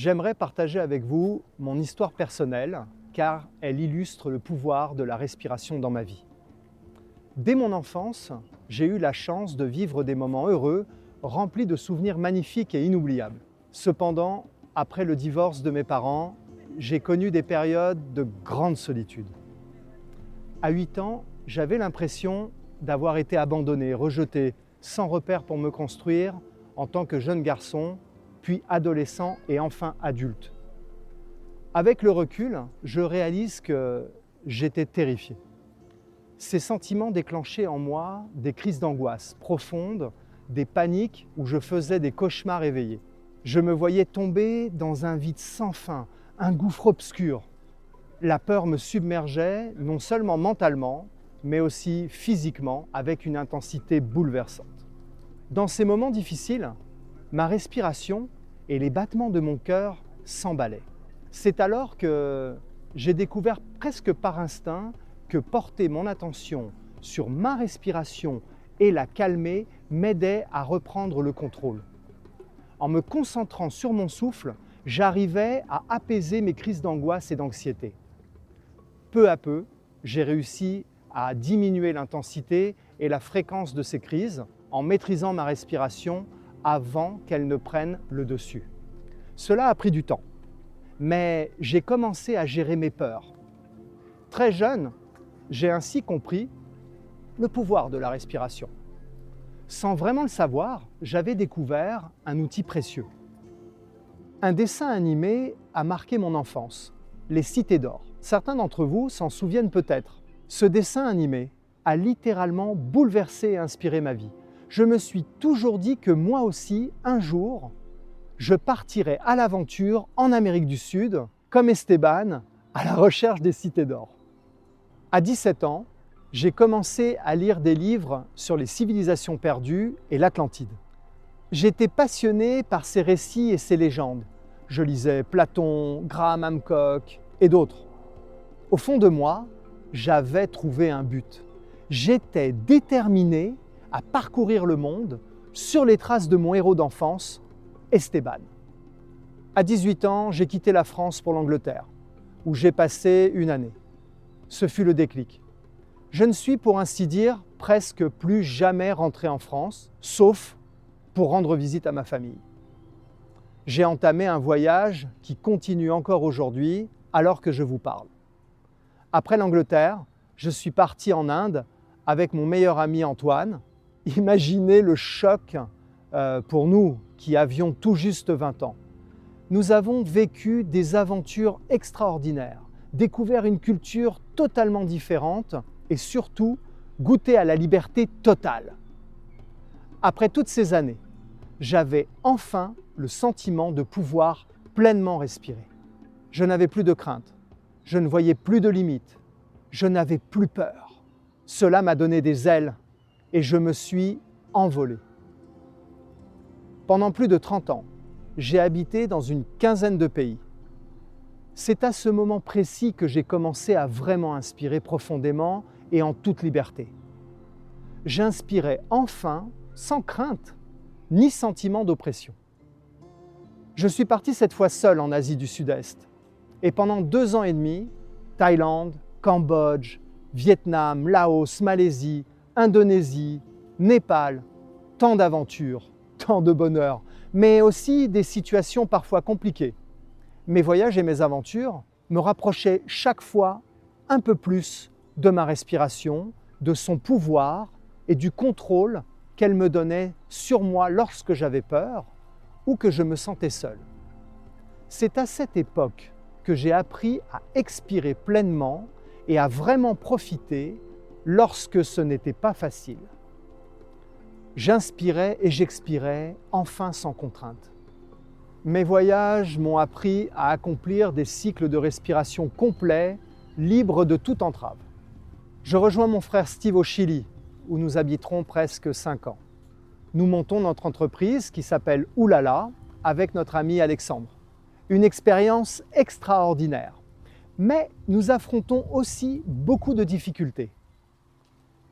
J'aimerais partager avec vous mon histoire personnelle car elle illustre le pouvoir de la respiration dans ma vie. Dès mon enfance, j'ai eu la chance de vivre des moments heureux, remplis de souvenirs magnifiques et inoubliables. Cependant, après le divorce de mes parents, j'ai connu des périodes de grande solitude. À 8 ans, j'avais l'impression d'avoir été abandonné, rejeté, sans repère pour me construire en tant que jeune garçon, puis adolescent et enfin adulte. Avec le recul, je réalise que j'étais terrifié. Ces sentiments déclenchaient en moi des crises d'angoisse profondes, des paniques où je faisais des cauchemars éveillés. Je me voyais tomber dans un vide sans fin, un gouffre obscur. La peur me submergeait, non seulement mentalement, mais aussi physiquement, avec une intensité bouleversante. Dans ces moments difficiles, ma respiration et les battements de mon cœur s'emballaient. C'est alors que j'ai découvert presque par instinct que porter mon attention sur ma respiration et la calmer m'aidait à reprendre le contrôle. En me concentrant sur mon souffle, j'arrivais à apaiser mes crises d'angoisse et d'anxiété. Peu à peu, j'ai réussi à diminuer l'intensité et la fréquence de ces crises en maîtrisant ma respiration avant qu'elle ne prenne le dessus. Cela a pris du temps, mais j'ai commencé à gérer mes peurs. Très jeune, j'ai ainsi compris le pouvoir de la respiration. Sans vraiment le savoir, j'avais découvert un outil précieux. Un dessin animé a marqué mon enfance, Les Cités d'Or. Certains d'entre vous s'en souviennent peut-être. Ce dessin animé a littéralement bouleversé et inspiré ma vie. Je me suis toujours dit que moi aussi, un jour, je partirais à l'aventure en Amérique du Sud, comme Esteban, à la recherche des Cités d'Or. À 17 ans, j'ai commencé à lire des livres sur les civilisations perdues et l'Atlantide. J'étais passionné par ces récits et ces légendes. Je lisais Platon, Graham Hancock et d'autres. Au fond de moi, j'avais trouvé un but. J'étais déterminé à parcourir le monde sur les traces de mon héros d'enfance, Esteban. À 18 ans, j'ai quitté la France pour l'Angleterre, où j'ai passé une année. Ce fut le déclic. Je ne suis, pour ainsi dire, presque plus jamais rentré en France, sauf pour rendre visite à ma famille. J'ai entamé un voyage qui continue encore aujourd'hui, alors que je vous parle. Après l'Angleterre, je suis parti en Inde avec mon meilleur ami Antoine. Imaginez le choc pour nous qui avions tout juste 20 ans. Nous avons vécu des aventures extraordinaires, découvert une culture totalement différente et surtout goûté à la liberté totale. Après toutes ces années, j'avais enfin le sentiment de pouvoir pleinement respirer. Je n'avais plus de crainte, je ne voyais plus de limites, je n'avais plus peur. Cela m'a donné des ailes et je me suis envolé. Pendant plus de 30 ans, j'ai habité dans une quinzaine de pays. C'est à ce moment précis que j'ai commencé à vraiment inspirer profondément et en toute liberté. J'inspirais enfin, sans crainte, ni sentiment d'oppression. Je suis parti cette fois seul en Asie du Sud-Est. Et pendant 2 ans et demi, Thaïlande, Cambodge, Vietnam, Laos, Malaisie, Indonésie, Népal, tant d'aventures, tant de bonheur, mais aussi des situations parfois compliquées. Mes voyages et mes aventures me rapprochaient chaque fois un peu plus de ma respiration, de son pouvoir et du contrôle qu'elle me donnait sur moi lorsque j'avais peur ou que je me sentais seul. C'est à cette époque que j'ai appris à expirer pleinement et à vraiment profiter lorsque ce n'était pas facile. J'inspirais et j'expirais enfin sans contrainte. Mes voyages m'ont appris à accomplir des cycles de respiration complets, libres de toute entrave. Je rejoins mon frère Steve au Chili, où nous habiterons presque 5 ans. Nous montons notre entreprise qui s'appelle Oulala avec notre ami Alexandre. Une expérience extraordinaire. Mais nous affrontons aussi beaucoup de difficultés.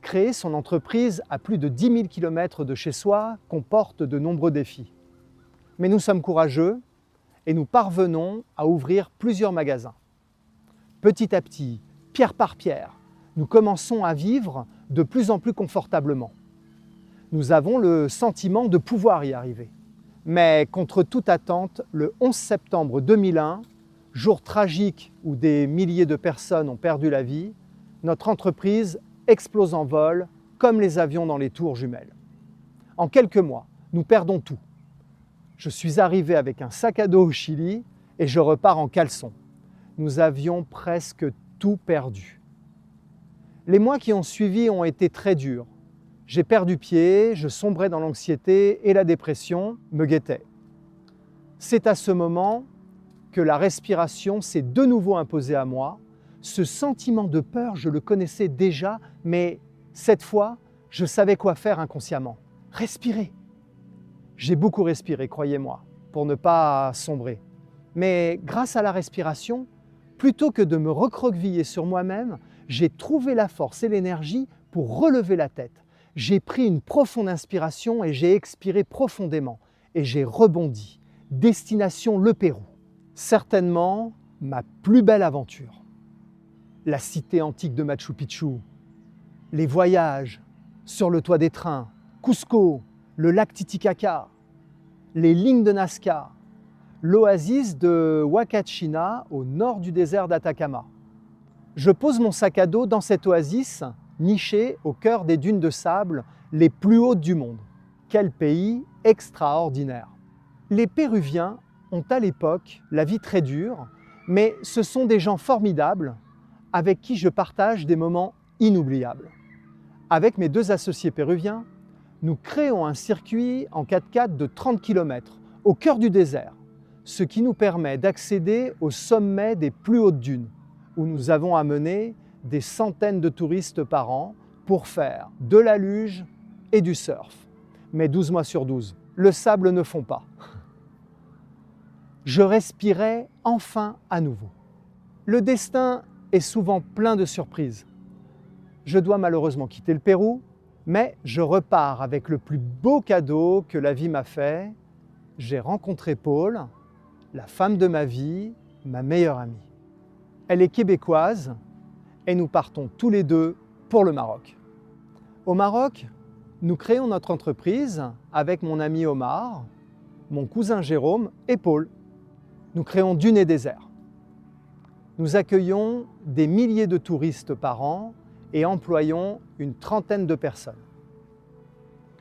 Créer son entreprise à plus de 10 000 km de chez soi comporte de nombreux défis. Mais nous sommes courageux et nous parvenons à ouvrir plusieurs magasins. Petit à petit, pierre par pierre, nous commençons à vivre de plus en plus confortablement. Nous avons le sentiment de pouvoir y arriver. Mais contre toute attente, le 11 septembre 2001, jour tragique où des milliers de personnes ont perdu la vie, notre entreprise explose en vol comme les avions dans les tours jumelles. En quelques mois, nous perdons tout. Je suis arrivé avec un sac à dos au Chili et je repars en caleçon. Nous avions presque tout perdu. Les mois qui ont suivi ont été très durs. J'ai perdu pied, je sombrais dans l'anxiété et la dépression me guettait. C'est à ce moment que la respiration s'est de nouveau imposée à moi. Ce sentiment de peur, je le connaissais déjà, mais cette fois, je savais quoi faire inconsciemment. Respirer. J'ai beaucoup respiré, croyez-moi, pour ne pas sombrer. Mais grâce à la respiration, plutôt que de me recroqueviller sur moi-même, j'ai trouvé la force et l'énergie pour relever la tête. J'ai pris une profonde inspiration et j'ai expiré profondément. Et j'ai rebondi. Destination le Pérou. Certainement ma plus belle aventure. La cité antique de Machu Picchu, les voyages sur le toit des trains, Cusco, le lac Titicaca, les lignes de Nazca, l'oasis de Huacachina au nord du désert d'Atacama. Je pose mon sac à dos dans cette oasis nichée au cœur des dunes de sable les plus hautes du monde. Quel pays extraordinaire! Les Péruviens ont à l'époque la vie très dure, mais ce sont des gens formidables avec qui je partage des moments inoubliables. Avec mes deux associés péruviens, nous créons un circuit en 4x4 de 30 km au cœur du désert, ce qui nous permet d'accéder au sommet des plus hautes dunes, où nous avons amené des centaines de touristes par an pour faire de la luge et du surf. Mais 12 mois sur 12, le sable ne fond pas. Je respirais enfin à nouveau. Le destin est souvent plein de surprises. Je dois malheureusement quitter le Pérou, mais je repars avec le plus beau cadeau que la vie m'a fait. J'ai rencontré Paul, la femme de ma vie, ma meilleure amie. Elle est québécoise et nous partons tous les deux pour le Maroc. Au Maroc, nous créons notre entreprise avec mon ami Omar, mon cousin Jérôme et Paul. Nous créons Dunes et Désert. Nous accueillons des milliers de touristes par an et employons une trentaine de personnes.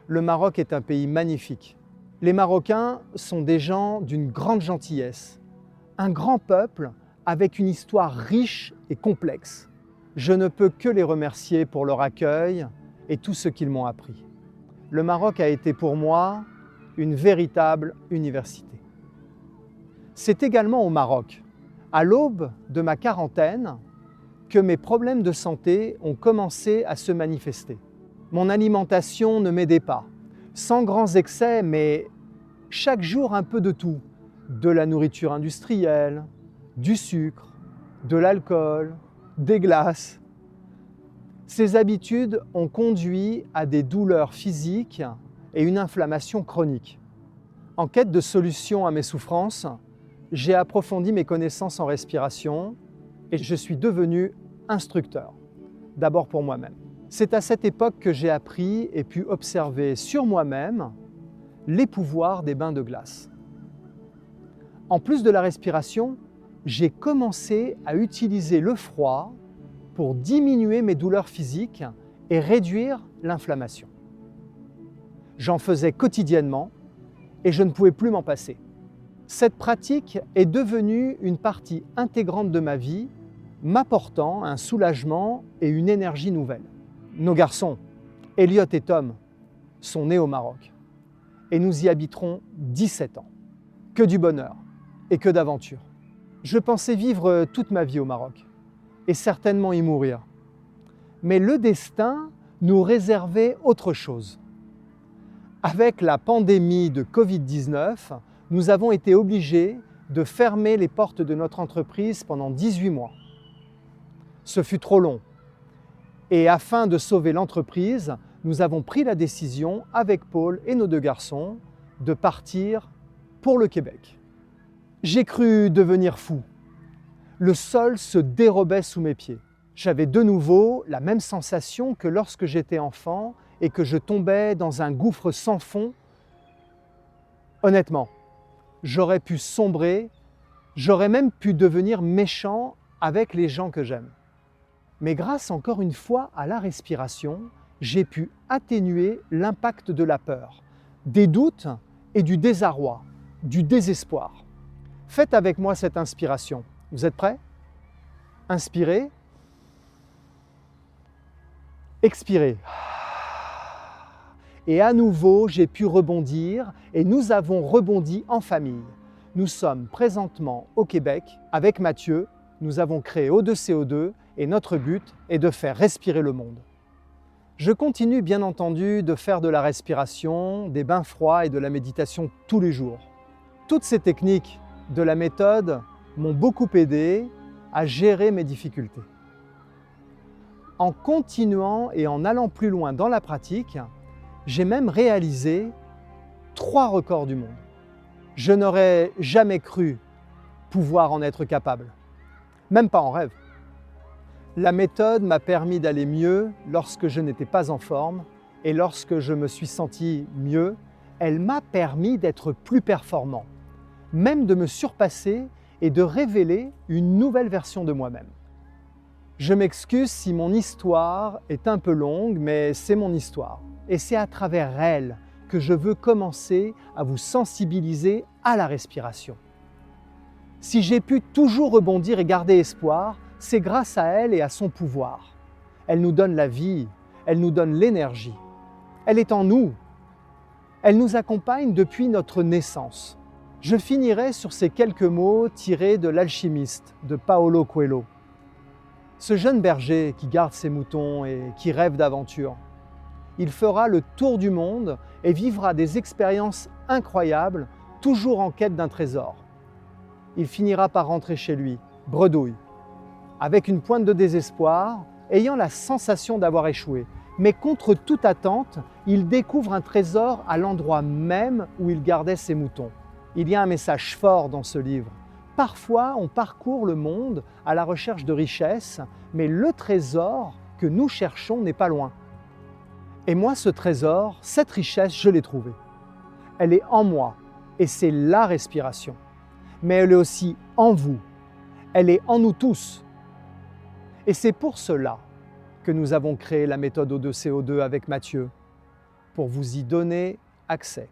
Le Maroc est un pays magnifique. Les Marocains sont des gens d'une grande gentillesse, un grand peuple avec une histoire riche et complexe. Je ne peux que les remercier pour leur accueil et tout ce qu'ils m'ont appris. Le Maroc a été pour moi une véritable université. C'est également au Maroc, à l'aube de ma quarantaine, que mes problèmes de santé ont commencé à se manifester. Mon alimentation ne m'aidait pas, sans grands excès, mais chaque jour un peu de tout, de la nourriture industrielle, du sucre, de l'alcool, des glaces. Ces habitudes ont conduit à des douleurs physiques et une inflammation chronique. En quête de solutions à mes souffrances, j'ai approfondi mes connaissances en respiration et je suis devenu instructeur, d'abord pour moi-même. C'est à cette époque que j'ai appris et pu observer sur moi-même les pouvoirs des bains de glace. En plus de la respiration, j'ai commencé à utiliser le froid pour diminuer mes douleurs physiques et réduire l'inflammation. J'en faisais quotidiennement et je ne pouvais plus m'en passer. Cette pratique est devenue une partie intégrante de ma vie, m'apportant un soulagement et une énergie nouvelle. Nos garçons, Elliot et Tom, sont nés au Maroc et nous y habiterons 17 ans. Que du bonheur et que d'aventures. Je pensais vivre toute ma vie au Maroc et certainement y mourir. Mais le destin nous réservait autre chose. Avec la pandémie de Covid-19, nous avons été obligés de fermer les portes de notre entreprise pendant 18 mois. Ce fut trop long. Et afin de sauver l'entreprise, nous avons pris la décision, avec Paul et nos deux garçons, de partir pour le Québec. J'ai cru devenir fou. Le sol se dérobait sous mes pieds. J'avais de nouveau la même sensation que lorsque j'étais enfant et que je tombais dans un gouffre sans fond. Honnêtement, j'aurais pu sombrer, j'aurais même pu devenir méchant avec les gens que j'aime. Mais grâce encore une fois à la respiration, j'ai pu atténuer l'impact de la peur, des doutes et du désarroi, du désespoir. Faites avec moi cette inspiration. Vous êtes prêts? Inspirez. Expirez. Et à nouveau, j'ai pu rebondir et nous avons rebondi en famille. Nous sommes présentement au Québec avec Mathieu. Nous avons créé O2CO2 et notre but est de faire respirer le monde. Je continue bien entendu de faire de la respiration, des bains froids et de la méditation tous les jours. Toutes ces techniques de la méthode m'ont beaucoup aidé à gérer mes difficultés. En continuant et en allant plus loin dans la pratique, j'ai même réalisé 3 records du monde. Je n'aurais jamais cru pouvoir en être capable, même pas en rêve. La méthode m'a permis d'aller mieux lorsque je n'étais pas en forme et lorsque je me suis senti mieux, elle m'a permis d'être plus performant, même de me surpasser et de révéler une nouvelle version de moi-même. Je m'excuse si mon histoire est un peu longue, mais c'est mon histoire. Et c'est à travers elle que je veux commencer à vous sensibiliser à la respiration. Si j'ai pu toujours rebondir et garder espoir, c'est grâce à elle et à son pouvoir. Elle nous donne la vie, elle nous donne l'énergie. Elle est en nous. Elle nous accompagne depuis notre naissance. Je finirai sur ces quelques mots tirés de L'Alchimiste de Paulo Coelho. Ce jeune berger qui garde ses moutons et qui rêve d'aventure, il fera le tour du monde et vivra des expériences incroyables, toujours en quête d'un trésor. Il finira par rentrer chez lui, bredouille, avec une pointe de désespoir, ayant la sensation d'avoir échoué. Mais contre toute attente, il découvre un trésor à l'endroit même où il gardait ses moutons. Il y a un message fort dans ce livre. Parfois, on parcourt le monde à la recherche de richesses, mais le trésor que nous cherchons n'est pas loin. Et moi, ce trésor, cette richesse, je l'ai trouvée. Elle est en moi et c'est la respiration. Mais elle est aussi en vous. Elle est en nous tous. Et c'est pour cela que nous avons créé la méthode O2CO2 avec Mathieu, pour vous y donner accès.